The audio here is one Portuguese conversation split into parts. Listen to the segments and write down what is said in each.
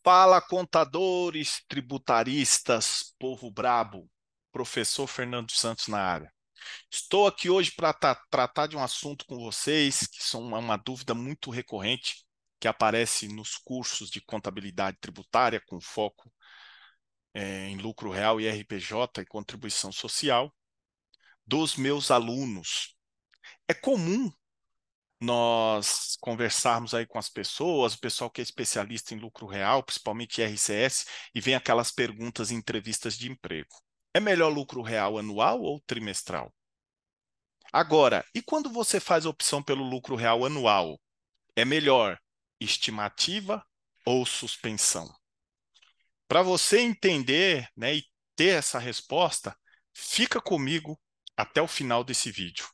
Fala, contadores, tributaristas, povo brabo, professor Fernando Santos na área. Estou aqui hoje para tratar de um assunto com vocês que são uma dúvida muito recorrente que aparece nos cursos de contabilidade tributária com foco em lucro real e RPJ e contribuição social dos meus alunos. É comum nós conversarmos aí com as pessoas, o pessoal que é especialista em lucro real, principalmente RCS, e vem aquelas perguntas em entrevistas de emprego. É melhor lucro real anual ou trimestral? Agora, e quando você faz a opção pelo lucro real anual, é melhor estimativa ou suspensão? Para você entender, né, e ter essa resposta, fica comigo até o final desse vídeo.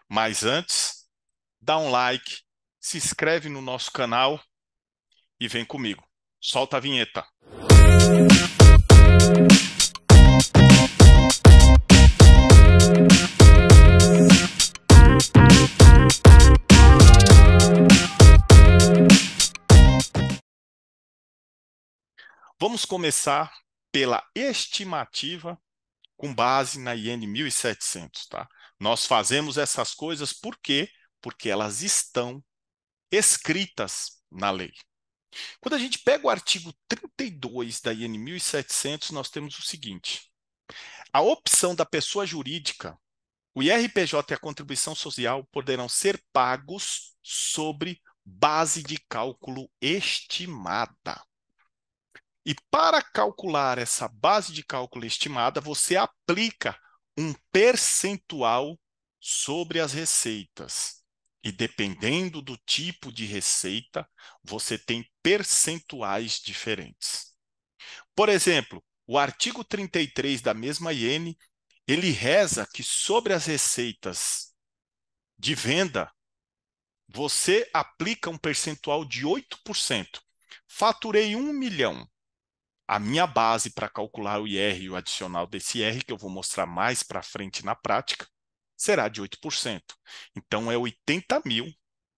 Mas antes, dá um like, se inscreve no nosso canal e vem comigo. Solta a vinheta. Vamos começar pela estimativa com base na IN 1700, tá? Nós fazemos essas coisas por quê? Porque elas estão escritas na lei. Quando a gente pega o artigo 32 da IN 1700, nós temos o seguinte: a opção da pessoa jurídica, o IRPJ e a contribuição social poderão ser pagos sobre base de cálculo estimada. E para calcular essa base de cálculo estimada, você aplica um percentual sobre as receitas. E dependendo do tipo de receita, você tem percentuais diferentes. Por exemplo, o artigo 33 da mesma IN, ele reza que sobre as receitas de venda, você aplica um percentual de 8%. Faturei 1 milhão. A minha base para calcular o IR e o adicional desse IR, que eu vou mostrar mais para frente na prática, será de 8%. Então, é 80 mil,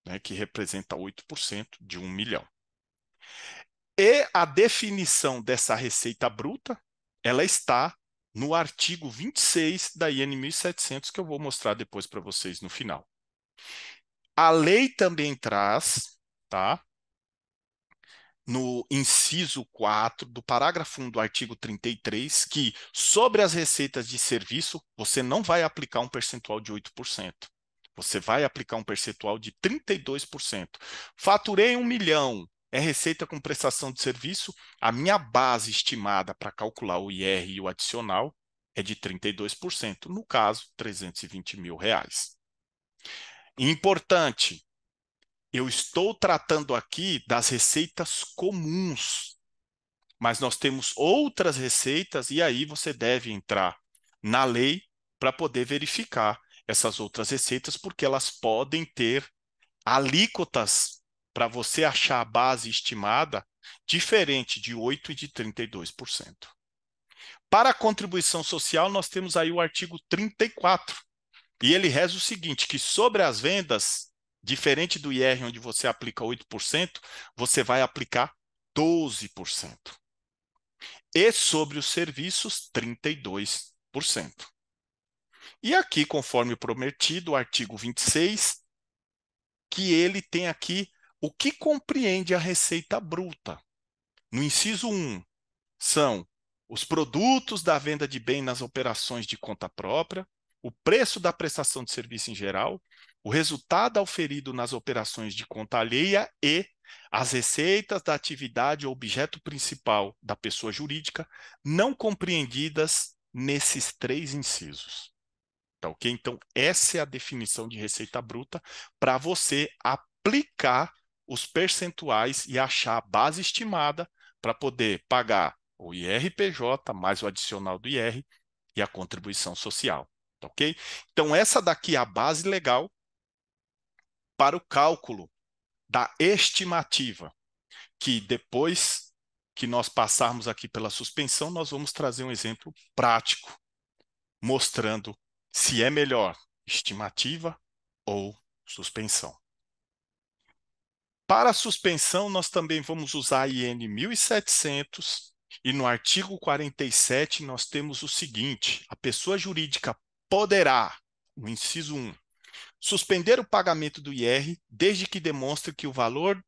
né, que representa 8% de 1 milhão. E a definição dessa receita bruta, ela está no artigo 26 da IN 1700, que eu vou mostrar depois para vocês no final. A lei também traz, tá? No inciso 4 do parágrafo 1 do artigo 33, que sobre as receitas de serviço, você não vai aplicar um percentual de 8%. Você vai aplicar um percentual de 32%. Faturei 1 milhão, é receita com prestação de serviço, a minha base estimada para calcular o IR e o adicional é de 32%, no caso, 320 mil reais. Importante, eu estou tratando aqui das receitas comuns, mas nós temos outras receitas e aí você deve entrar na lei para poder verificar essas outras receitas, porque elas podem ter alíquotas para você achar a base estimada diferente de 8% e de 32%. Para a contribuição social, nós temos aí o artigo 34, e ele reza o seguinte, que sobre as vendas, diferente do IR, onde você aplica 8%, você vai aplicar 12%. E sobre os serviços, 32%. E aqui, conforme prometido, o artigo 26, que ele tem aqui o que compreende a receita bruta. No inciso 1, são os produtos da venda de bem nas operações de conta própria, o preço da prestação de serviço em geral, o resultado auferido nas operações de conta alheia e as receitas da atividade ou objeto principal da pessoa jurídica não compreendidas nesses três incisos. Tá ok? Então, essa é a definição de receita bruta para você aplicar os percentuais e achar a base estimada para poder pagar o IRPJ mais o adicional do IR e a contribuição social. Tá ok? Então, essa daqui é a base legal para o cálculo da estimativa, que depois que nós passarmos aqui pela suspensão, nós vamos trazer um exemplo prático, mostrando se é melhor estimativa ou suspensão. Para a suspensão, nós também vamos usar a IN 1700 e no artigo 47 nós temos o seguinte: a pessoa jurídica poderá, no inciso 1, suspender o pagamento do IR desde que demonstre que o valor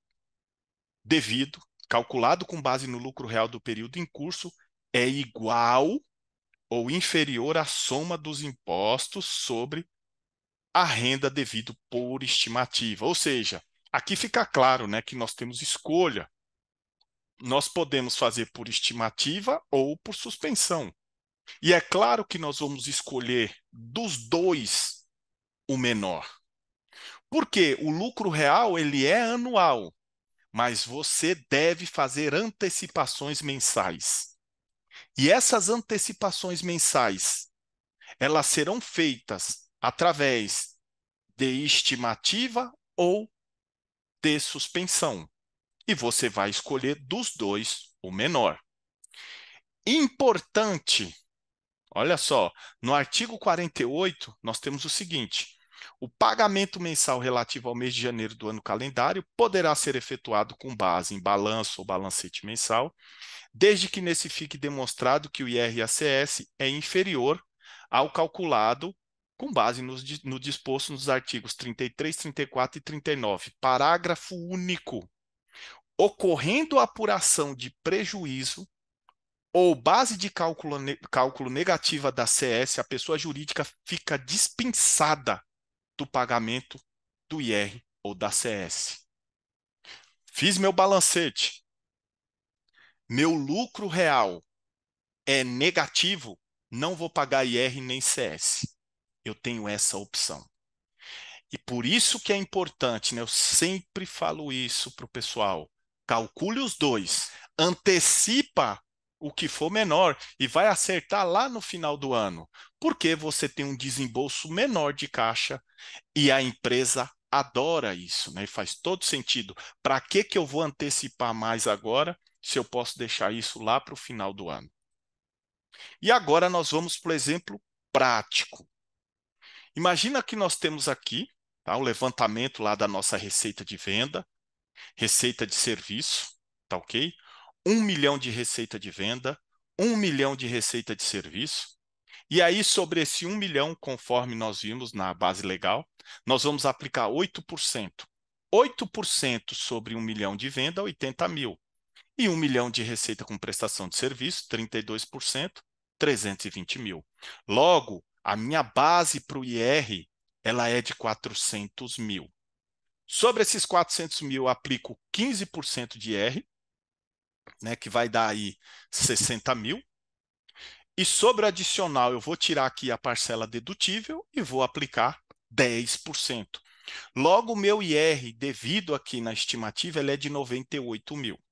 devido, calculado com base no lucro real do período em curso, é igual ou inferior à soma dos impostos sobre a renda devido por estimativa. Ou seja, aqui fica claro, né, que nós temos escolha. Nós podemos fazer por estimativa ou por suspensão. E é claro que nós vamos escolher dos dois o menor. Porque o lucro real ele é anual, mas você deve fazer antecipações mensais. E essas antecipações mensais, elas serão feitas através de estimativa ou de suspensão. E você vai escolher dos dois o menor. Importante, olha só, no artigo 48, nós temos o seguinte: o pagamento mensal relativo ao mês de janeiro do ano calendário poderá ser efetuado com base em balanço ou balancete mensal, desde que nesse fique demonstrado que o IRACS é inferior ao calculado com base no disposto nos artigos 33, 34 e 39. Parágrafo único. Ocorrendo a apuração de prejuízo ou base de cálculo negativa da CS, a pessoa jurídica fica dispensada do pagamento do IR ou da CS. Fiz meu balancete. Meu lucro real é negativo, não vou pagar IR nem CS. Eu tenho essa opção. E por isso que é importante, né? Eu sempre falo isso para o pessoal. Calcule os dois, antecipa o que for menor e vai acertar lá no final do ano. Porque você tem um desembolso menor de caixa e a empresa adora isso, né? E faz todo sentido. Para que eu vou antecipar mais agora se eu posso deixar isso lá para o final do ano? E agora nós vamos para o exemplo prático. Imagina que nós temos aqui, tá, o levantamento lá da nossa receita de venda, receita de serviço, tá ok? 1 milhão de receita de venda, 1 milhão de receita de serviço. E aí, sobre esse 1 milhão, conforme nós vimos na base legal, nós vamos aplicar 8%. 8% sobre 1 milhão de venda, 80 mil. E 1 milhão de receita com prestação de serviço, 32%, 320 mil. Logo, a minha base para o IR, ela é de 400 mil. Sobre esses 400 mil, eu aplico 15% de IR, né, que vai dar aí 60 mil. E sobre o adicional, eu vou tirar aqui a parcela dedutível e vou aplicar 10%. Logo, o meu IR, devido aqui na estimativa, ele é de 98 mil.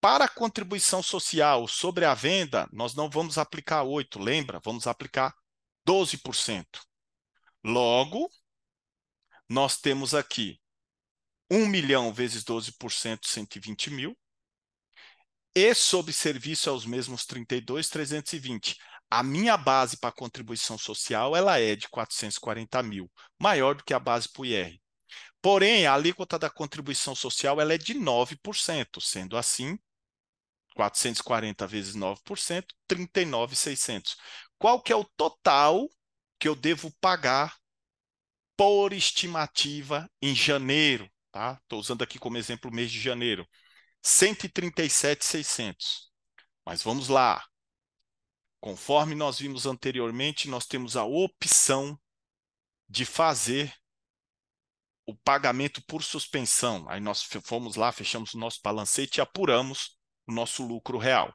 Para a contribuição social sobre a venda, nós não vamos aplicar 8%, lembra? Vamos aplicar 12%. Logo, nós temos aqui 1 milhão vezes 12%, 120 mil. E sobre serviço é os mesmos 32, 320. A minha base para a contribuição social ela é de 440 mil, maior do que a base para o IR. Porém, a alíquota da contribuição social ela é de 9%, sendo assim, 440 vezes 9%, 39.600. Qual que é o total que eu devo pagar por estimativa em janeiro? Tá? Estou usando aqui como exemplo o mês de janeiro. 137.600. Mas vamos lá. Conforme nós vimos anteriormente, nós temos a opção de fazer o pagamento por suspensão. Aí nós fomos lá, fechamos o nosso balancete e apuramos o nosso lucro real.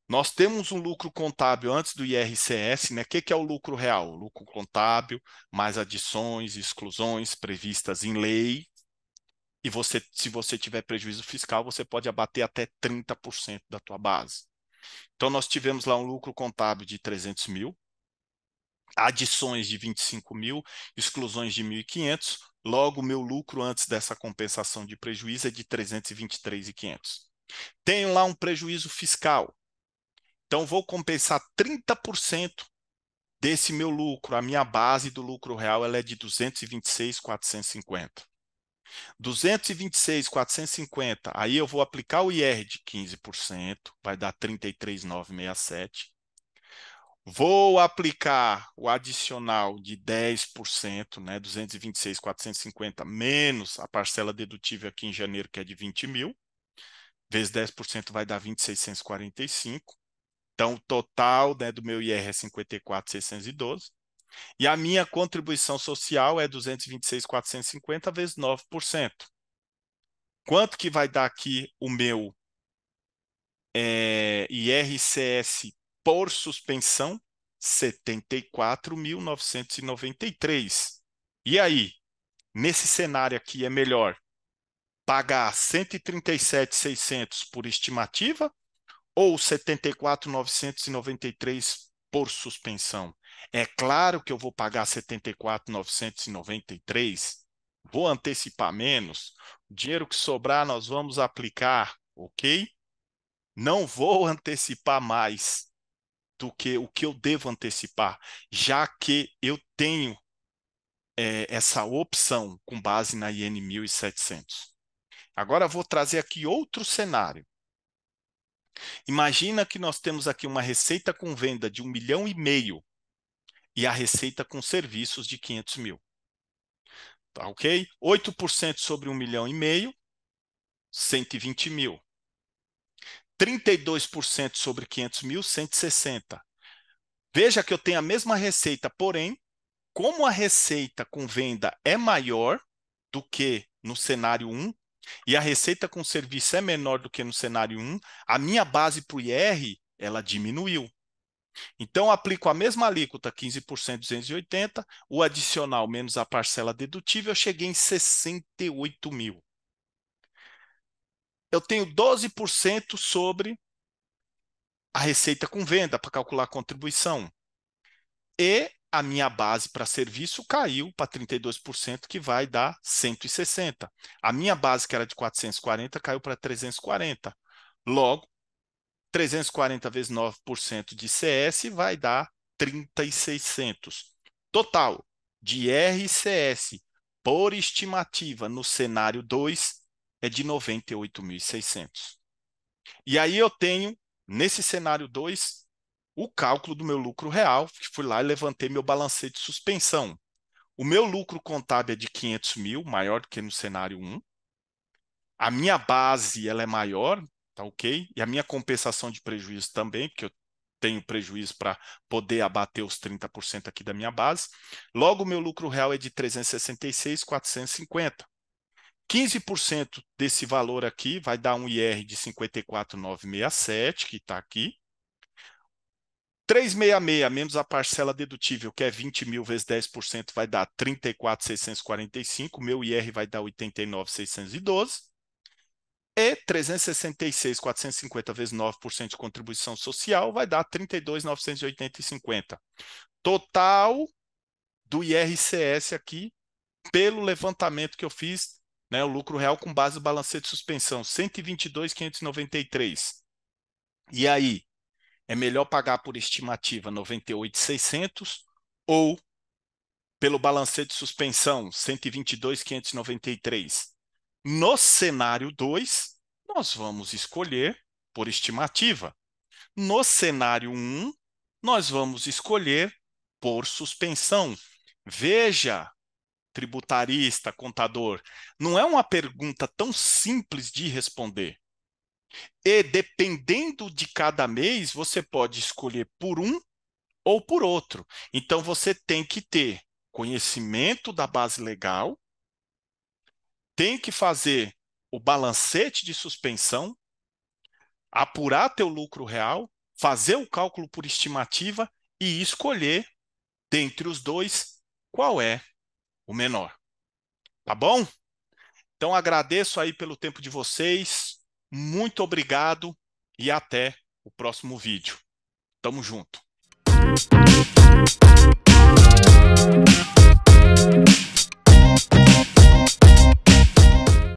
Nós temos um lucro contábil antes do IRCS, né? O que é o lucro real? O lucro contábil, mais adições e exclusões previstas em lei. E você, se você tiver prejuízo fiscal, você pode abater até 30% da tua base. Então, nós tivemos lá um lucro contábil de 300 mil, adições de 25 mil, exclusões de 1.500. Logo, o meu lucro antes dessa compensação de prejuízo é de 323.500. Tenho lá um prejuízo fiscal. Então, vou compensar 30% desse meu lucro. A minha base do lucro real ela é de 226.450. 226.450, aí eu vou aplicar o IR de 15%, vai dar 33.967. Vou aplicar o adicional de 10%, né, 226.450 menos a parcela dedutível aqui em janeiro, que é de 20 mil, vezes 10% vai dar 20.645. Então, o total, né, do meu IR é 54.612. E a minha contribuição social é 226.450 vezes 9%. Quanto que vai dar aqui o meu IRCS por suspensão? 74.993. E aí, nesse cenário aqui, é melhor pagar 137.600 por estimativa ou 74.993 por suspensão? É claro que eu vou pagar 74.993, vou antecipar menos, o dinheiro que sobrar nós vamos aplicar, ok? Não vou antecipar mais do que o que eu devo antecipar, já que eu tenho essa opção com base na IN 1700. Agora vou trazer aqui outro cenário. Imagina que nós temos aqui uma receita com venda de 1,5 milhão e a receita com serviços de 500 mil. Tá ok? 8% sobre 1,5 milhão, 120 mil. 32% sobre 500 mil, 160. Veja que eu tenho a mesma receita, porém, como a receita com venda é maior do que no cenário 1 e a receita com serviço é menor do que no cenário 1, a minha base para o IR ela diminuiu. Então, aplico a mesma alíquota, 15%, 280, o adicional menos a parcela dedutível, eu cheguei em 68 mil. Eu tenho 12% sobre a receita com venda para calcular a contribuição. E a minha base para serviço caiu para 32%, que vai dar 160. A minha base, que era de 440, caiu para 340. Logo, 340 vezes 9% de CS vai dar 30.600. Total de RCS por estimativa no cenário 2 é de 98.600. E aí eu tenho, nesse cenário 2, o cálculo do meu lucro real, que fui lá e levantei meu balancete de suspensão. O meu lucro contábil é de 500 mil, maior do que no cenário 1. A minha base ela é maior, tá ok? E a minha compensação de prejuízo também, porque eu tenho prejuízo para poder abater os 30% aqui da minha base. Logo, o meu lucro real é de 366.450. 15% desse valor aqui vai dar um IR de 54.967, que está aqui. 366 menos a parcela dedutível, que é 20 mil vezes 10%, vai dar 34.645. Meu IR vai dar 89.612. E 366.450 vezes 9% de contribuição social vai dar 32.980,50. Total do IRCS aqui, pelo levantamento que eu fiz, né, o lucro real com base no balancete de suspensão, 122.593. E aí, é melhor pagar por estimativa 98.600 ou pelo balancete de suspensão 122.593? No cenário 2, nós vamos escolher por estimativa. No cenário 1, nós vamos escolher por suspensão. Veja, tributarista, contador, não é uma pergunta tão simples de responder. E dependendo de cada mês, você pode escolher por um ou por outro. Então, você tem que ter conhecimento da base legal, tem que fazer o balancete de suspensão, apurar teu lucro real, fazer o cálculo por estimativa e escolher, dentre os dois, qual é o menor. Tá bom? Então, agradeço aí pelo tempo de vocês, muito obrigado e até o próximo vídeo. Tamo junto.